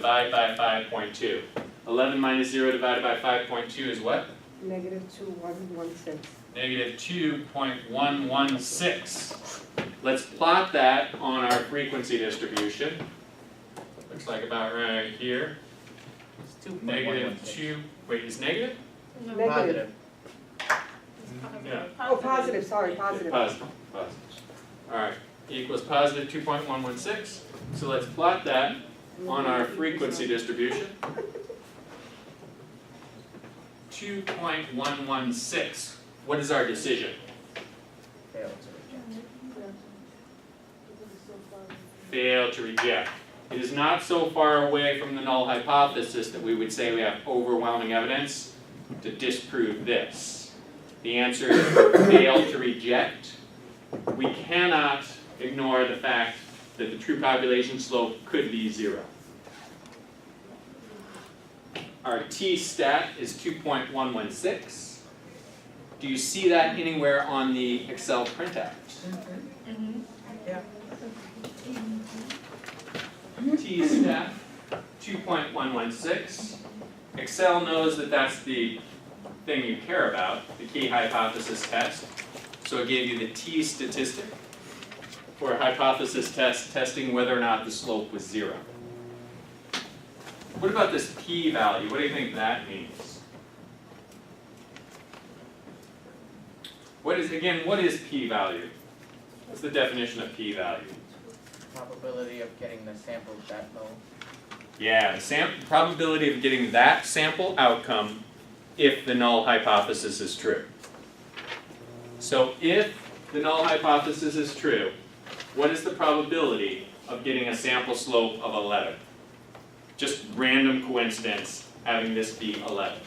divide by 5.2. 11 minus 0 divided by 5.2 is what? Negative 2.116. Negative 2.116. Let's plot that on our frequency distribution. Looks like about right here. It's 2.116. Negative 2, wait, is negative? Negative. Yeah. Oh, positive, sorry, positive. Positive. Alright, equals positive 2.116. So let's plot that on our frequency distribution. 2.116. What is our decision? Fail to reject. Fail to reject. It is not so far away from the null hypothesis that we would say we have overwhelming evidence to disprove this. The answer is fail to reject. We cannot ignore the fact that the true population slope could be 0. Our t-stat is 2.116. Do you see that anywhere on the Excel printout? Yeah. T-stat 2.116. Excel knows that that's the thing you care about, the key hypothesis test. So it gave you the t statistic for a hypothesis test testing whether or not the slope was 0. What about this p-value? What do you think that means? What is p-value? What's the definition of p-value? Probability of getting the sample that low. Yeah, the probability of getting that sample outcome if the null hypothesis is true. So if the null hypothesis is true, what is the probability of getting a sample slope of 11? Just random coincidence having this be 11.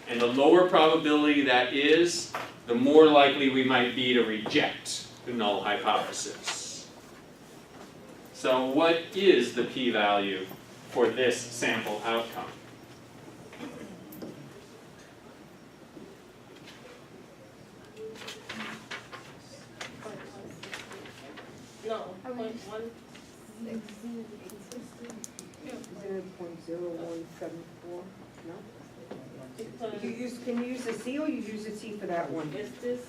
And the lower probability that is, the more likely we might be to reject the null hypothesis. So what is the p-value for this sample outcome? No, 0.1. 0.0174, no? Because Can you use the C or you use the T for that one? is this,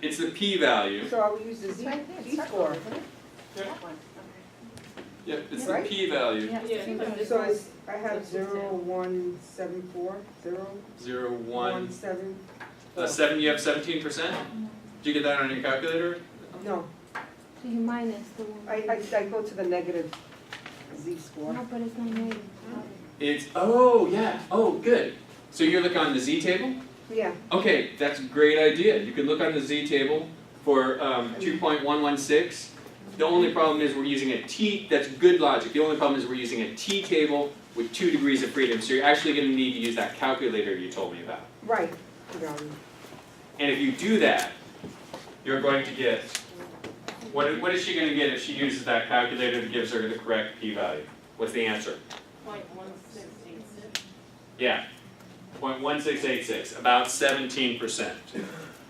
It's the p-value. So I will use the Z score. Yep, it's Right? the p-value. yeah, because this So one, it's, I have 0.174, 0.1. 0.17. 7. You have 17%. Did you get that on your calculator? No, So you minus the one. I go to the negative Z score. No, but it's not negative. It's good. So you're looking on the z table. Yeah, Okay, that's a great idea. You could look on the z table for 2.116. The only problem is we're using a t. That's good logic. The only problem is we're using a t table with 2 degrees of freedom. So you're actually going to need to use that calculator you told me about. right. And if you do that, you're going to get, what is she going to get if she uses that calculator that gives her the correct p-value? What's the answer? 0.1686. Yeah, 0.1686, about 17%.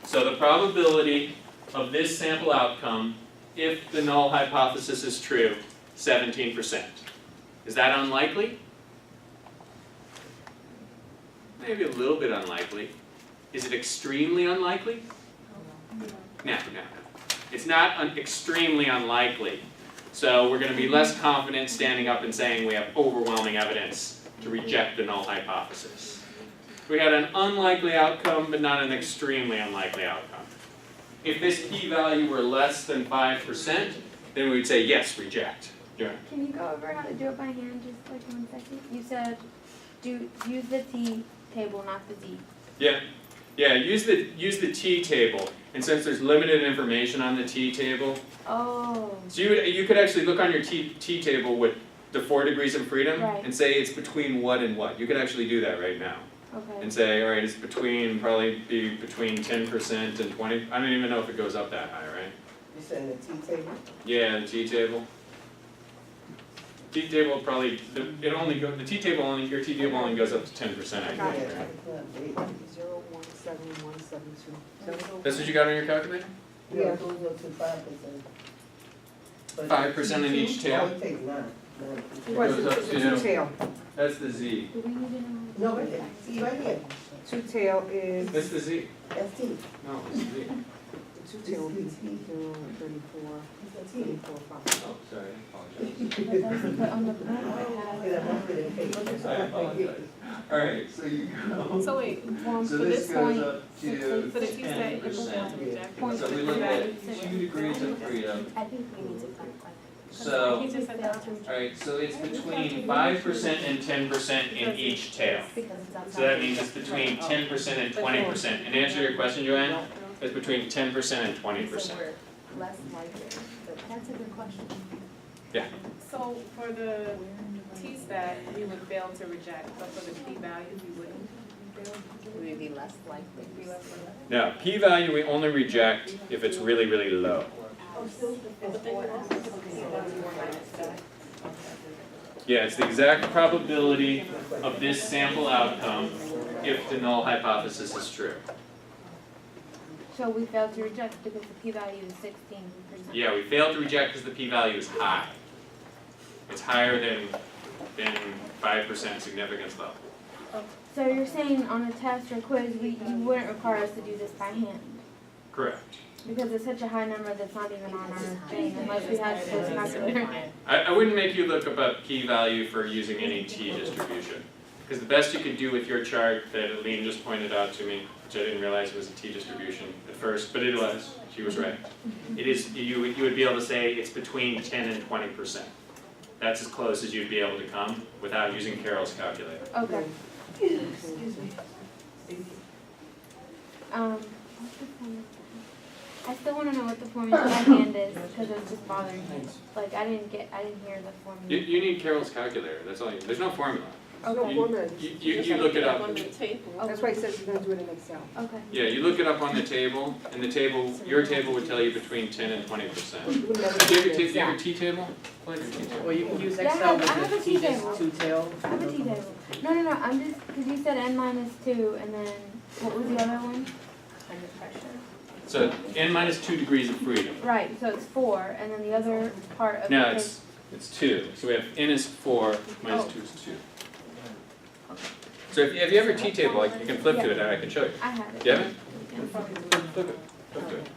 So the probability of this sample outcome, if the null hypothesis is true, 17%. Is that unlikely? Maybe a little bit unlikely. Is it extremely unlikely? No. It's not extremely unlikely. So we're going to be less confident standing up and saying we have overwhelming evidence to reject the null hypothesis. We had an unlikely outcome, but not an extremely unlikely outcome. If this p-value were less than 5%, then we would say yes, reject. Yeah. Can you go over how to do it by hand, just like 1 second? You said use the T table, not the Z. Yeah, use the t table. And since there's limited information on the t table, Oh. so you could actually look on your t table with the 4 degrees of freedom Right. and say it's between what and what. You could actually do that right now. Okay. And say, all right, it's probably be between 10% and 20. I don't even know if it goes up that high, right? You said the T table? Yeah, the t table. T table probably the t table only goes up to 10%. I think. Got Right? 0.17172. That's what you got on your calculator? Yeah, it goes up to 5%. 5% in each tail. Oh, it takes 9. What's Goes up the to- two-tail? That's the Z. Do we need to know? No, right there, see right here, Two-tail is, That's the Z. that's T, No, it's the Z. the two-tail would be 0, 34, that's T. 34, 5. Oh, sorry, I apologize. But on the front, Look at that one with the paper. I apologize. Alright, so you go. So wait, one so for this this goes point, up to so the T-set equals 10%. to reject. Point So we look at 2 degrees of freedom. I think we need to clarify. So, He just said that. alright, so it's between 5% and 10% in each tail. Because it's outside. So that means it's between 10% and 20%. And to answer your question, Joanne, it's between 10% and 20%. So we're less likely, but that's a good question. So for the T-stat, we would fail to reject, but for the P-value, we wouldn't fail. Would we be less likely? Be less likely. Now, p-value we only reject if it's really, really low. But then you also put the P-value minus that. Yeah, it's the exact probability of this sample outcome if the null hypothesis is true. so we failed to reject because the p-value is 16%. Yeah, we fail to reject because the p-value is high. It's higher than 5% significance level. So you're saying on a test or quiz, you wouldn't require us to do this by hand? Correct. Because it's such a high number that's not even on our thing unless we had this calculator. I wouldn't make you look up a p-value for using any t-distribution. Because the best you could do with your chart that Aline just pointed out to me, which I didn't realize was a t-distribution at first, but it was, she was right. It is, you would be able to say it's between 10 and 20%. That's as close as you'd be able to come without using Carol's calculator. Okay. Excuse me. What's the formula? I still wanna know what the formula by hand is, because it's just bothering me. Like, I didn't hear the formula. You need Carol's calculator, that's all there's no formula. There's no Okay. formula. You look it up. On the table. That's why he says he's gonna do it in Excel. Okay. Yeah, you look it up on the table, and the table, your table would tell you between 10 and 20%. We would never Do you do have it your in do you have Excel. your T-table? Pull out your T-table. Well, you can use Yeah, I Excel have a with the T-table. two-tail. I have a t-table. No, I'm just, because you said n minus 2, and then, what was the other one? Under pressure. So, n minus 2 degrees of freedom. Right, so it's 4, and then the other part of No, the it's 2. So we have n is 4, minus Oh. 2 is 2. So if you have your T-table, like, you can flip to it, and I can show you. I have it. Do you have it? Flip it, flip to it.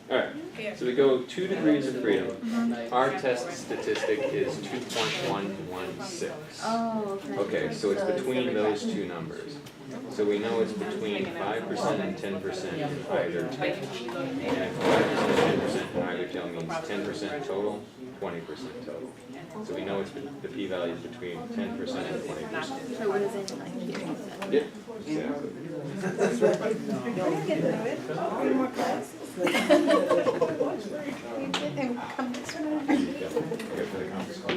Alright, so we go 2 degrees of freedom. Our test statistic is 2.116. Oh, okay. Okay, so it's between those two numbers. So we know it's between 5% and 10% in either tail. And if 5% and 10% in either tail means 10% total, 20% total. So we know it's the p-value is between 10% and 20%. So what is it like here? Yep, exactly. Good for the conference call.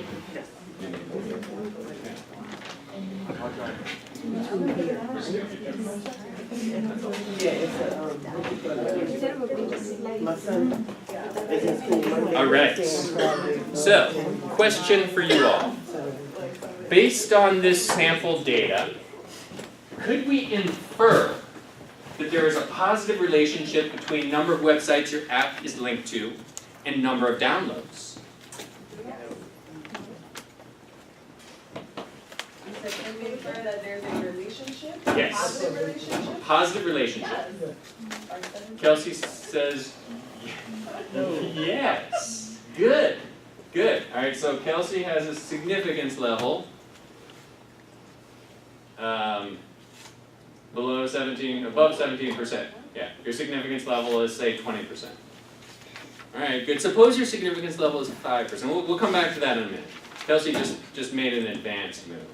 You need You said it would be My son is in school Monday. All right. So, question for you all. Based on this sample data, could we infer that there is a positive relationship between number of websites your app is linked to and number of downloads? You said, can we infer that there's a relationship? Yes. Positive relationship? Positive relationship. Kelsey says, yes. Good. Good. All right, so Kelsey has a significance level below 17, above 17%. Yeah, your significance level is, say, 20%. All right, good. Suppose your significance level is 5%. We'll come back to that in a minute. Kelsey just made an advanced move.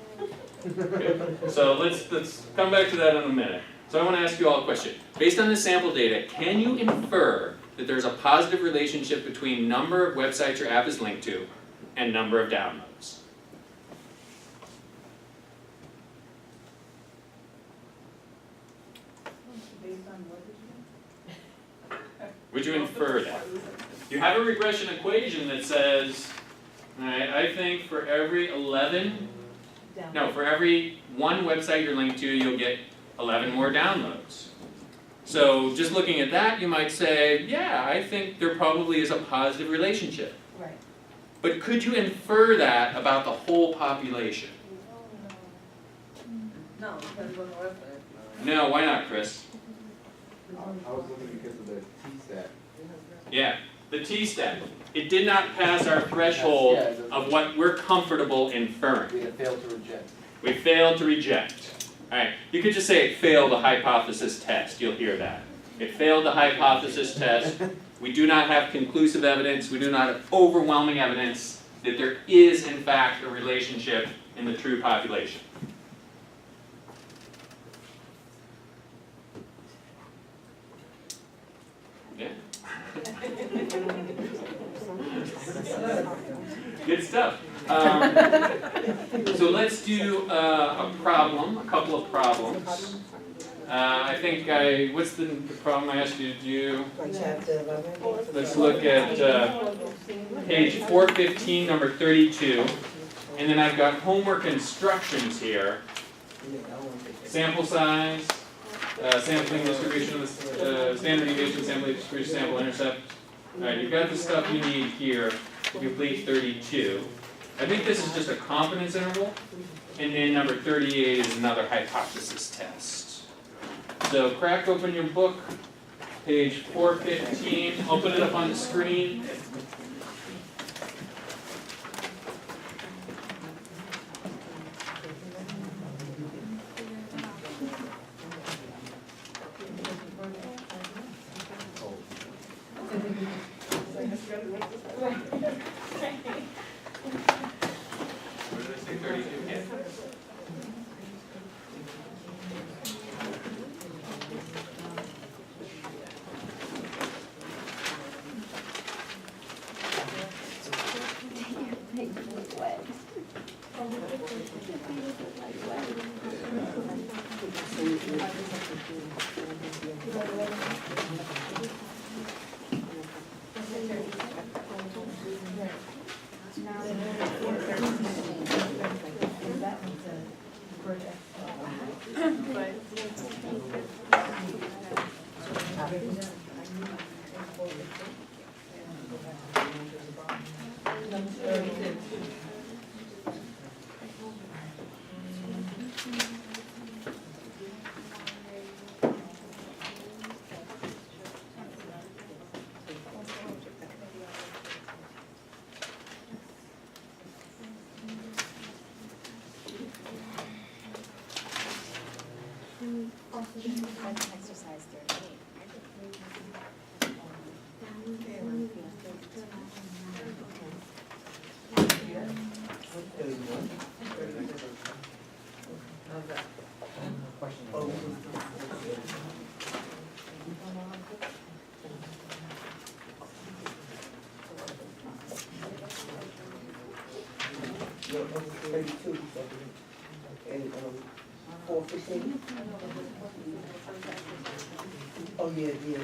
Good. So let's come back to that in a minute. So I want to ask you all a question. Based on the sample data, can you infer that there's a positive relationship between number of websites your app is linked to and number of downloads? Based on what did Would you infer that? You have a regression equation that says, all right, I think for every 11 No, for every one website you're linked to, you'll get 11 more downloads. So just looking at that, you might say, yeah, I think there probably is a positive relationship. Right. But could you infer that about the whole population? No, depends on the website. No, why not, Chris? I was looking because of the T-stat. Yeah, the T-stat. It did not pass our threshold of what we're comfortable inferring. We had failed to reject. We failed to reject. Alright, you could just say it failed the hypothesis test, you'll hear that. It failed the hypothesis test. We do not have conclusive evidence, we do not have overwhelming evidence that there is in fact a relationship in the true population. Yeah. Good stuff. So let's do a couple of problems. I think what's the problem I asked you to do? On chapter 11. Let's look at page 415, number 32. And then I've got homework instructions here. Sample size, sampling distribution, standard deviation, sampling distribution, sample intercept. Alright, you've got the stuff you need here to complete 32. I think this is just a confidence interval. And then number 38 is another hypothesis test. So crack open your book, page 415, open it up on the screen. What did I say, 32? Yeah. Exercise 38. No, 32, and 415. Oh, yeah, yeah.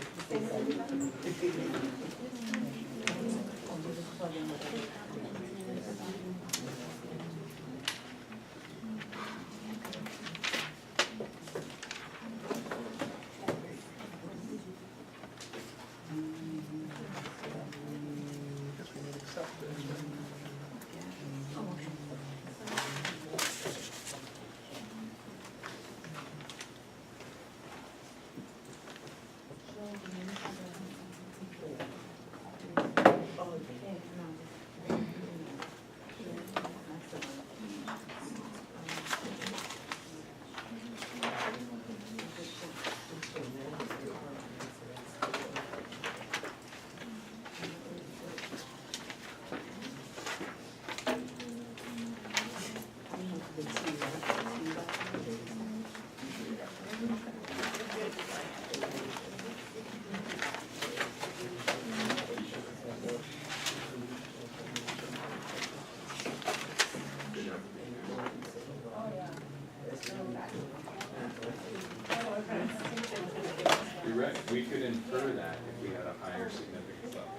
You're right, we could infer that if we had a higher significance level.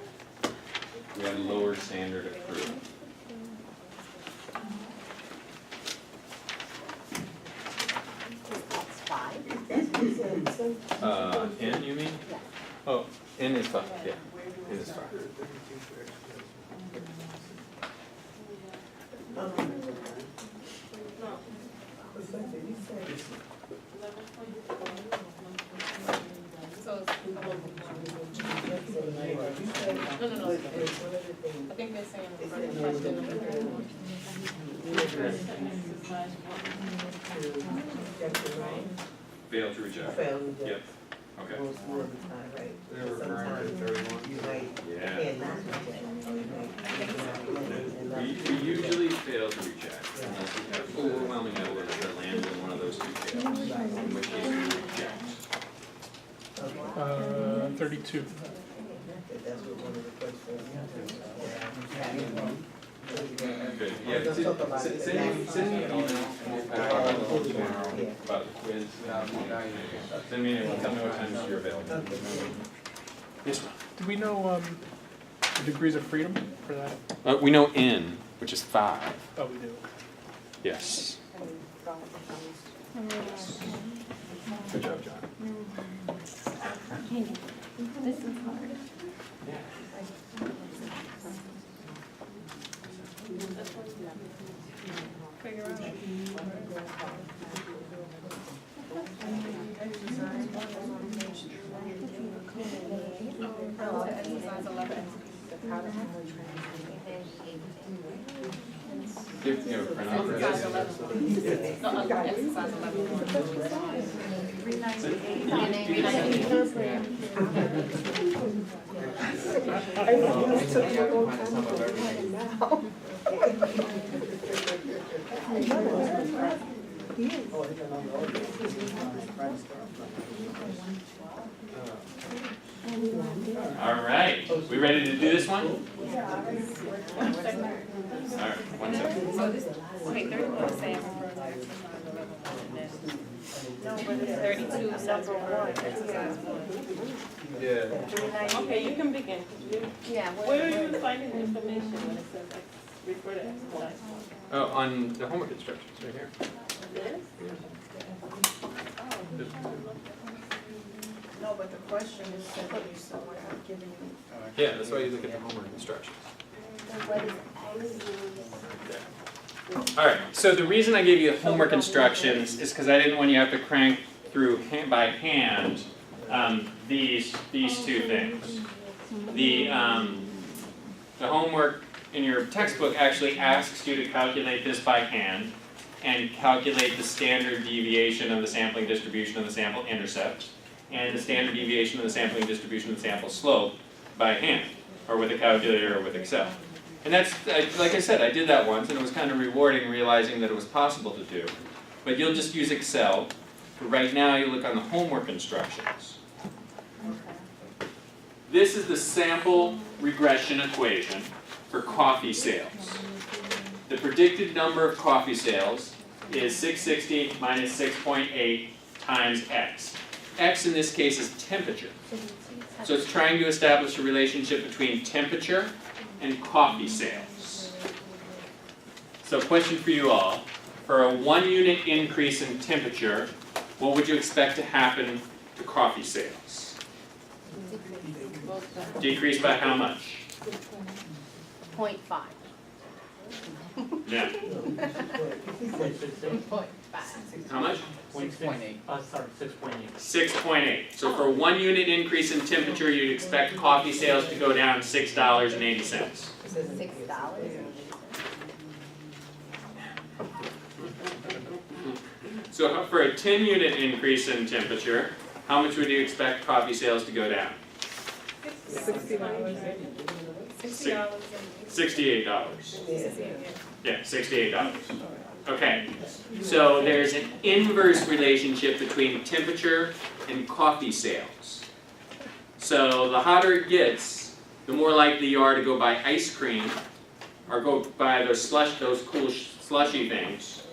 We had a lower standard of proof. N you mean? Oh, N is 5, yeah, N is 5. So, no, I think they're saying for the question number 3. Fail to reject. Fail to Yep, okay. most of the time, right? They're referring to Sometimes 31. you might, Yeah. cannot reject, or you might. We usually fail to reject unless we have overwhelming evidence that lands in one of those two tails, in which case we reject. 32. That's what one of the questions. Good, yeah, send me an email and we'll back up a little tomorrow about the quiz. Send me an email, tell me what times you're available. Yes, ma'am. Do we know the degrees of freedom for that? We know N, which is 5, Oh, we do. yes. Good job, John. This is hard. Figure out. Exercise 11. Give me a printout. Exercise 11. No, exercise 11. All right, we ready to do this one? All right, 1 second. So this, wait, 31 is saying refer to exercise 11, and then 32 says refer to exercise 1. Yeah. Okay, you can begin. Yeah. Where are you finding the information when it says refer to exercise? Oh, on the homework instructions, right here. No, but the question is sent to you somewhere, I'm giving you. Yeah, that's why you look at the homework instructions. All right, so the reason I gave you homework instructions is because I didn't want you to have to crank through by hand these two things. The homework in your textbook actually asks you to calculate this by hand and calculate the standard deviation of the sampling distribution of the sample intercept and the standard deviation of the sampling distribution of the sample slope by hand, or with a calculator or with Excel. And that's, like I said, I did that once and it was kind of rewarding realizing that it was possible to do. But you'll just use Excel. But right now you look on the homework instructions. This is the sample regression equation for coffee sales. The predicted number of coffee sales is 660 minus 6.8 times X. X in this case is temperature. So it's trying to establish a relationship between temperature and coffee sales. So question for you all, for a 1 unit increase in temperature, what would you expect to happen to coffee sales? Decrease by how much? 0.5. Yeah. 0.5. How much? 6.8. Sorry, 6.8. 6.8. So for a 1 unit increase in temperature, you'd expect coffee sales to go down $6.80. $6. So for a 10 unit increase in temperature, how much would you expect coffee sales to go down? $60. $68. Yeah, $68. Okay, so there's an inverse relationship between temperature and coffee sales. So the hotter it gets, the more likely you are to go buy ice cream or go buy those cool slushy things.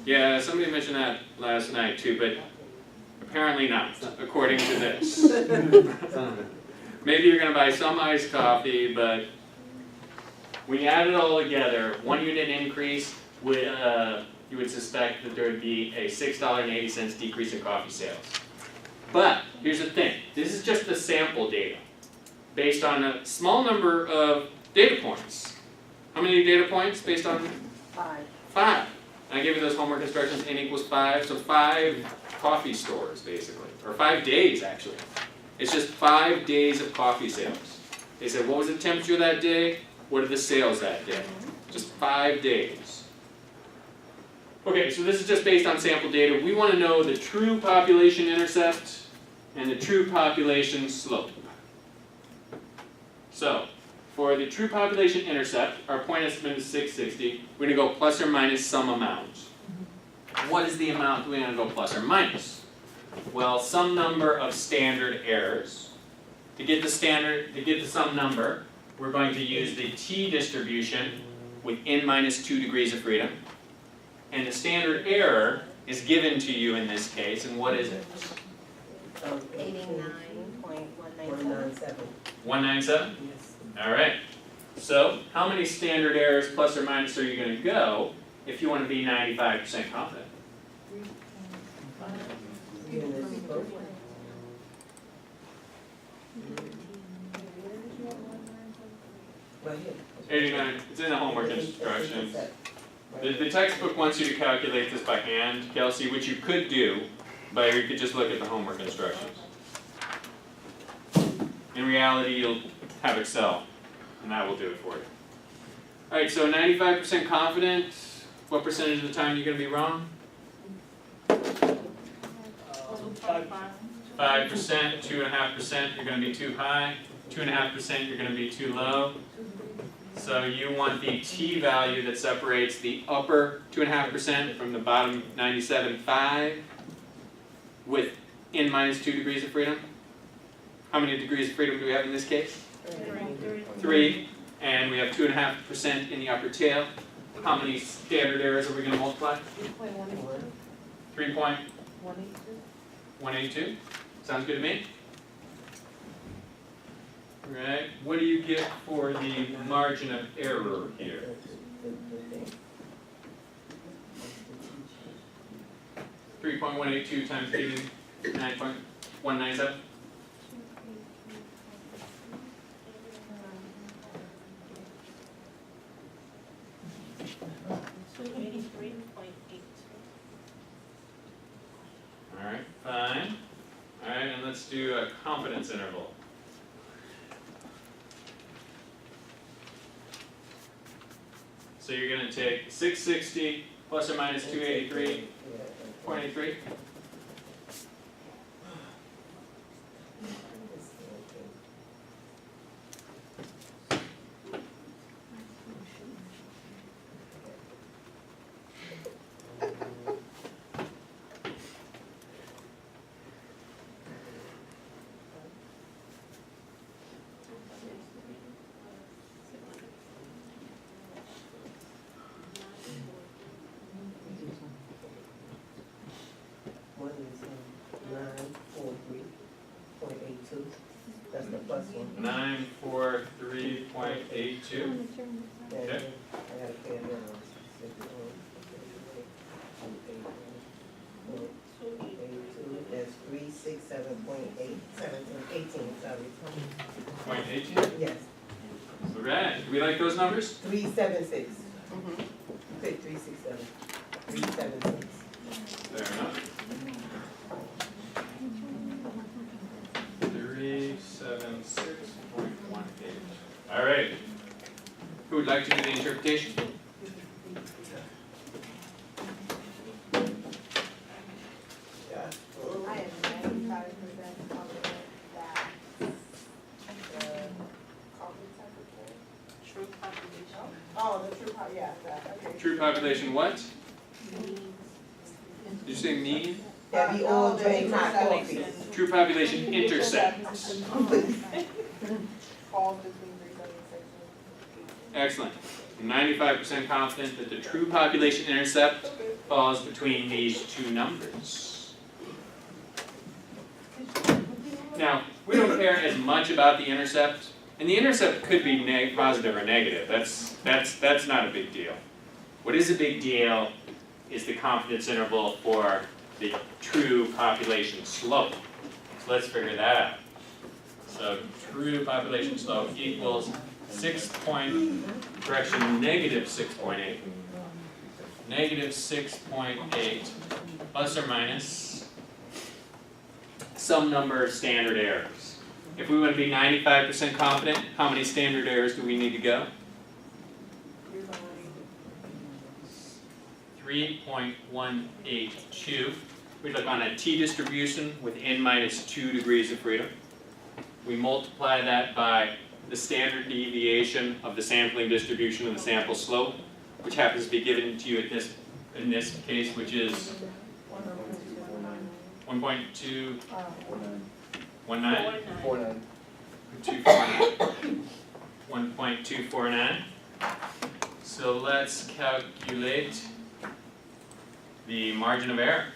Yeah, somebody mentioned that last night too, but apparently not, according to this. Maybe you're going to buy some iced coffee, but when you add it all together, 1 unit increase would you would suspect that there would be a $6.80 decrease in coffee sales. But here's the thing, this is just the sample data based on a small number of data points. How many data points based on? 5. 5. And I gave you those homework instructions, n equals 5, so 5 coffee stores basically, or 5 days actually. It's just 5 days of coffee sales. They said, what was the temperature that day? What are the sales that day? Just 5 days. Okay, so this is just based on sample data. We want to know the true population intercept and the true population slope. So, for the true population intercept, our point estimate is 660. We're going to go plus or minus some amount. What is the amount we're going to go plus or minus? Well, some number of standard errors. To get the some number, we're going to use the t distribution with n minus 2 degrees of freedom. And the standard error is given to you in this case, and what is it? 89.197. 197? Yes. Alright. So, how many standard errors plus or minus are you going to go if you want to be 95% confident? Given this both. Right here. 89. It's in the homework instructions. The textbook wants you to calculate this by hand, Kelsey, which you could do, but you could just look at the homework instructions. In reality, you'll have Excel, and that will do it for you. Alright, so 95% confident, what percentage of the time are you going to be wrong? 5%, 2.5%, you're going to be too high, 2.5%, you're going to be too low. So you want the t-value that separates the upper 2.5% from the bottom 97.5 with n minus 2 degrees of freedom. How many degrees of freedom do we have in this case? 3. And we have 2.5% in the upper tail. How many standard errors are we going to multiply? 3.182. Sounds good to me? Right. What do you get for the margin of error here? 3.182 times 89.197. Alright, fine. Alright, and let's do a confidence interval. So you're going to take 660 plus or minus 283.83. One is 943.82. That's the plus one. 943.82. And Okay. I gotta pay it down. 82, that's 367.8, 18, sorry. 0.18. Yes, Alright, do we like those numbers? 376. Pick 367. 376. Fair enough. 376.18. Alright. Who would like to do the interpretation? Yeah. I am 95% confident that the coffee temperature. True population. Oh, the true yeah, that, okay. True population what? Did you say mean? That we all drink hot coffee. True population intercept. Falls between 376 and Excellent. 95% confident that the true population intercept falls between these two numbers. Now, we don't care as much about the intercept, and the intercept could be positive or negative. That's not a big deal. What is a big deal is the confidence interval for the true population slope. So let's figure that out. So true population slope equals negative 6.8. Negative 6.8 plus or minus some number of standard errors. If we want to be 95% confident, how many standard errors do we need to go? 3.182. We look on a t-distribution with n minus 2 degrees of freedom. We multiply that by the standard deviation of the sampling distribution of the sample slope, which happens to be given to you at this, in this case, which is 1.219? 49. 1.249. So let's calculate the margin of error.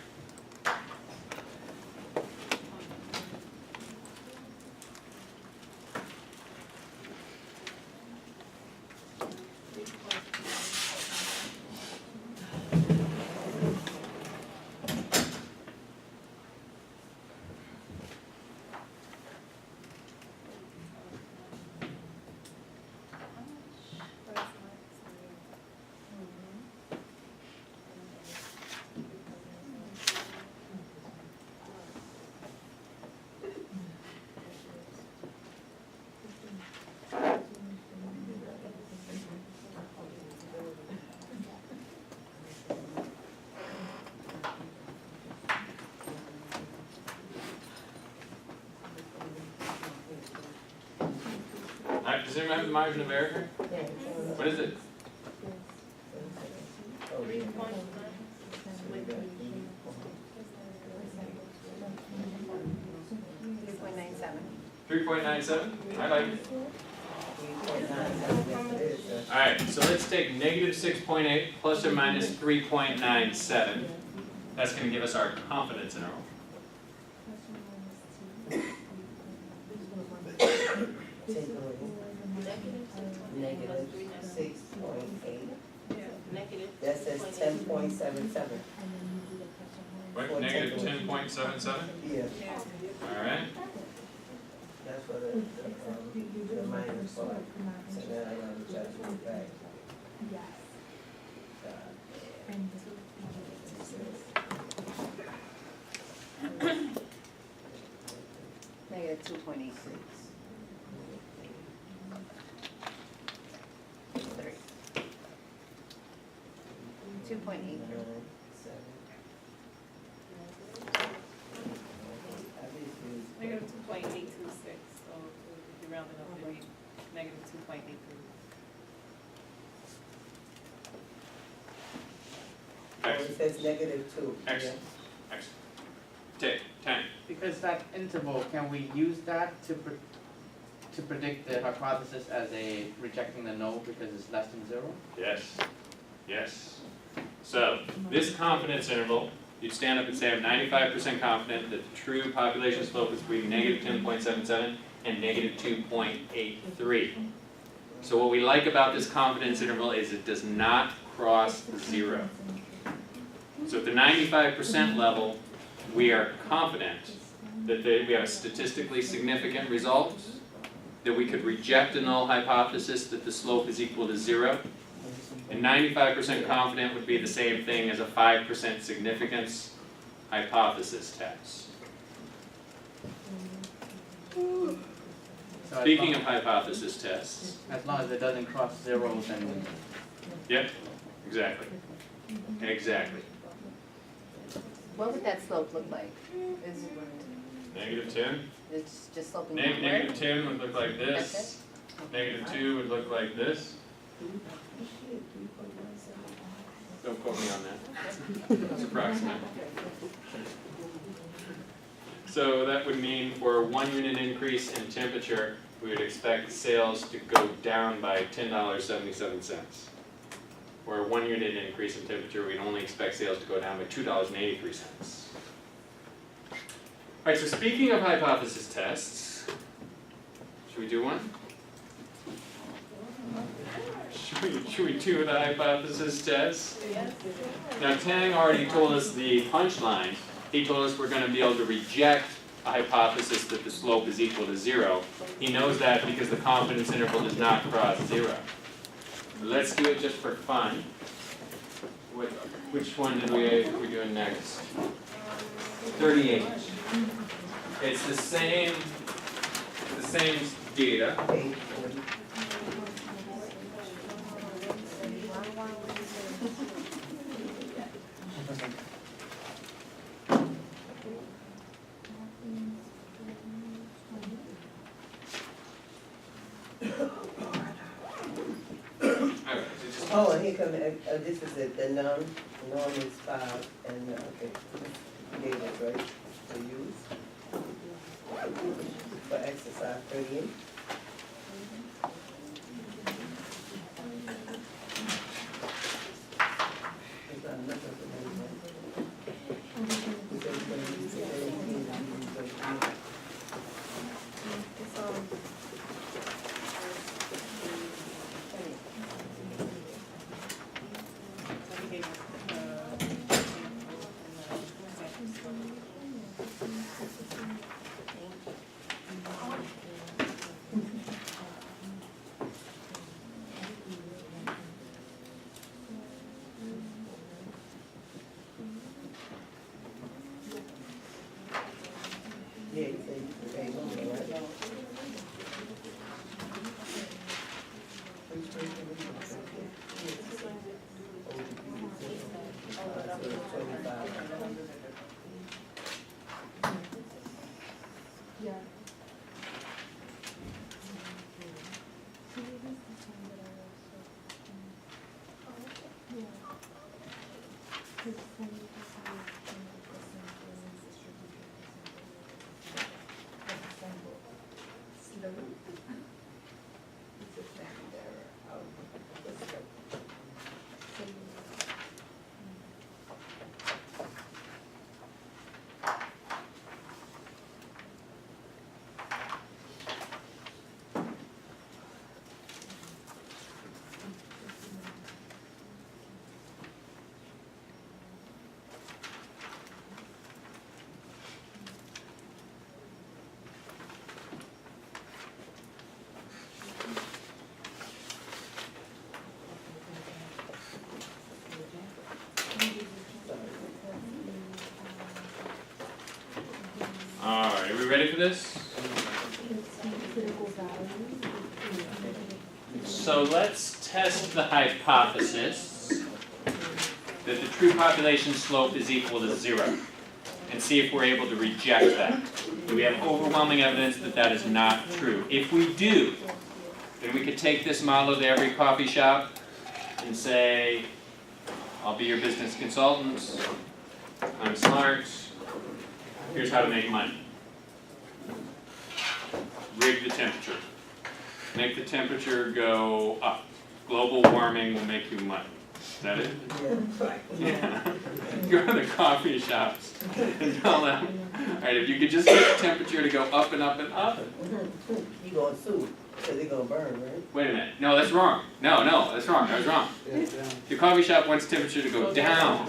Does anyone have the margin of error here? What is it? 3.97? I like it. Alright, so let's take negative 6.8 plus or minus 3.97. That's going to give us our confidence interval. Negative 6.8. Negative. That says 10.77. What, negative 10.77? Yeah, Alright. that's what the minus part. So then I gotta adjust it back. Negative 2.86. 2.8. Negative 2.826, so if you round it up, it'd be negative 2.83. It says negative 2. Excellent. Excellent. Take 10. Because that interval, can we use that to predict the hypothesis as a rejecting the null because it's less than 0? Yes. Yes. So, this confidence interval, you'd stand up and say, I'm 95% confident that the true population slope is between negative 10.77 and negative 2.83. So what we like about this confidence interval is it does not cross 0. So at the 95% level, we are confident that we have a statistically significant result, that we could reject a null hypothesis that the slope is equal to 0. And 95% confident would be the same thing as a 5% significance hypothesis test. So Speaking of hypothesis tests, as long as it doesn't cross 0, then yep, exactly. Exactly. What would that slope look like? Is Negative 10. it's just sloping downward? Negative 10 would look like That's this. Negative 2 would look like this. Don't quote me on that. It's approximate. So that would mean for a 1 unit increase in temperature, we would expect sales to go down by $10.77. For a 1 unit increase in temperature, we'd only expect sales to go down by $2.83. Alright, so speaking of hypothesis tests, should we do one? Should Should we do the hypothesis test? Yes. Now Tang already told us the punchline. He told us we're going to be able to reject a hypothesis that the slope is equal to 0. He knows that because the confidence interval does not cross 0. Let's do it just for fun. Which one did we're doing next? 38. It's the same data. 840. Oh, and here come, this is it, the norm is 5, and, okay, you gave it, right, to use for exercise 38. There's not enough information. We said we're gonna use 17, and use 33. Yeah, you said you paid one, right? Which one? So it's 25. Alright, are we ready for this? So let's test the hypothesis that the true population slope is equal to 0 and see if we're able to reject that. Do we have overwhelming evidence that that is not true? If we do, then we could take this model to every coffee shop and say, I'll be your business consultant, I'm smart, here's how to make money. Rig the temperature. Make the temperature go up. Global warming will make you money. Is that it? Yeah. Go to the coffee shops and tell them, alright, if you could just get the temperature to go up and up and up. You gonna sue, so they're gonna burn, right? Wait a minute. No, that's wrong. No, that's wrong. That was wrong. The coffee shop wants temperature to go down.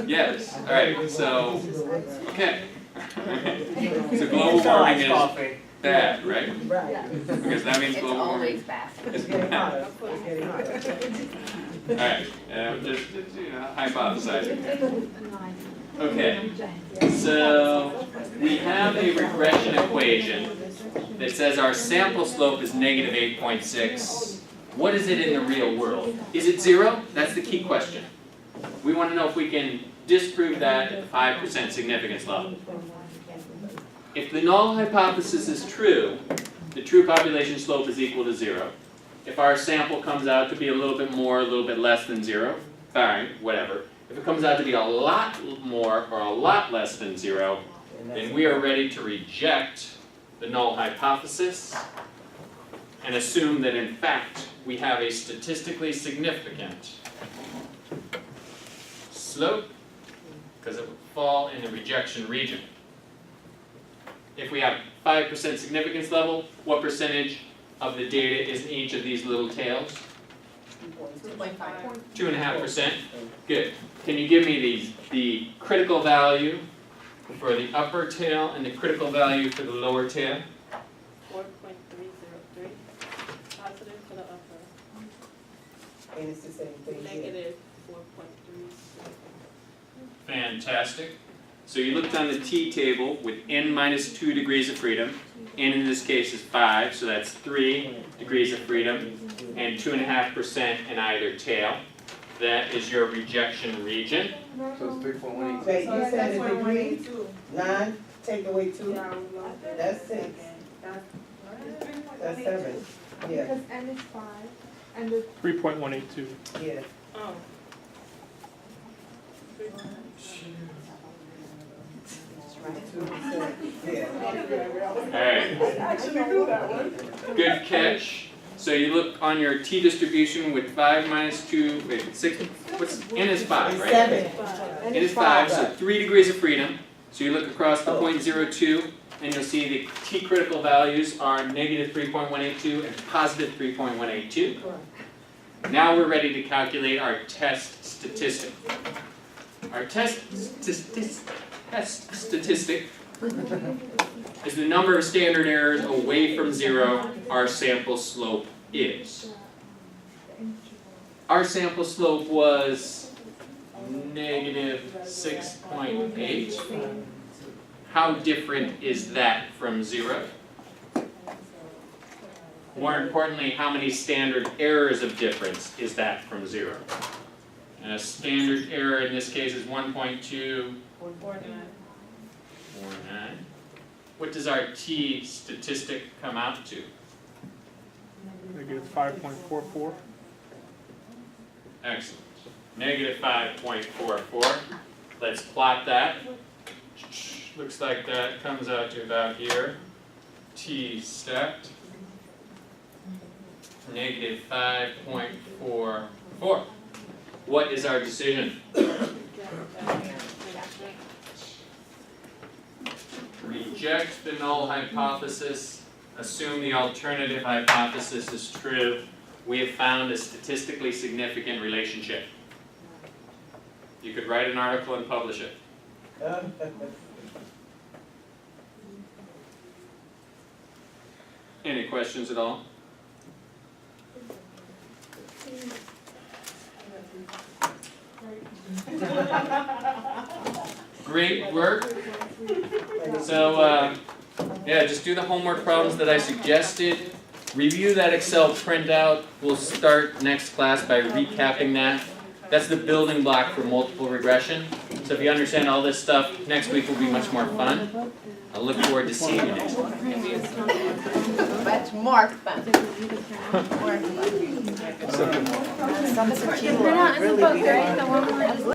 Yes. Alright, so, okay. So global warming is bad, right? Right. Because that means global warming is bad. It's getting hotter. Alright, just hypothesizing. Okay, so we have a regression equation that says our sample slope is negative 8.6. What is it in the real world? Is it 0? That's the key question. We want to know if we can disprove that at the 5% significance level. If the null hypothesis is true, the true population slope is equal to 0. If our sample comes out to be a little bit more, a little bit less than 0, fine, whatever. If it comes out to be a lot more or a lot less than 0, then we are ready to reject the null hypothesis and assume that in fact we have a statistically significant slope because it would fall in the rejection region. If we have 5% significance level, what percentage of the data is in each of these little tails? 2.5. 2.5%. Good. Can you give me the critical value for the upper tail and the critical value for the lower tail? 4.303, positive for the upper, And it's the same thing here. negative 4.303. Fantastic. So you looked on the T table with n minus 2 degrees of freedom. N in this case is 5, so that's 3 degrees of freedom and 2.5% in either tail. That is your rejection region. So it's 3.182. Wait, you said So a degree, 182. 9, take away 2, Yeah, we lost it. that's 6, that's 7, yeah, Because N is 5, and the 3.182. yeah. Oh. 2%, yeah. Alright, Actually do that one. good catch. So you look on your T distribution with 5 minus 2, wait, 6, what's, N is 5, It's right? 7, N is 5, so 3 degrees of freedom. So you look across the Oh. 0.02 and you'll see the T critical values are negative 3.182 and positive 3.182. Now we're ready to calculate our test statistic. Our test statistic is the number of standard errors away from 0 our sample slope is. Our sample slope was negative 6.8. How different is that from 0? More importantly, how many standard errors of difference is that from 0? And a standard error in this case is 1.249. 4.9. What does our T statistic come out to? Negative 5.44. Excellent. Negative 5.44. Let's plot that. Looks like that comes out to about here. T stat. Negative 5.44. What is our decision? Reject the null hypothesis, assume the alternative hypothesis is true. We have found a statistically significant relationship. You could write an article and publish it. Any questions at all? Great work. So, yeah, just do the homework problems that I suggested. Review that Excel printout. We'll start next class by recapping that. That's the building block for multiple regression. So if you understand all this stuff, next week will be much more fun. I look forward to seeing you next week. That's Mark. They're not in the book, right? The one where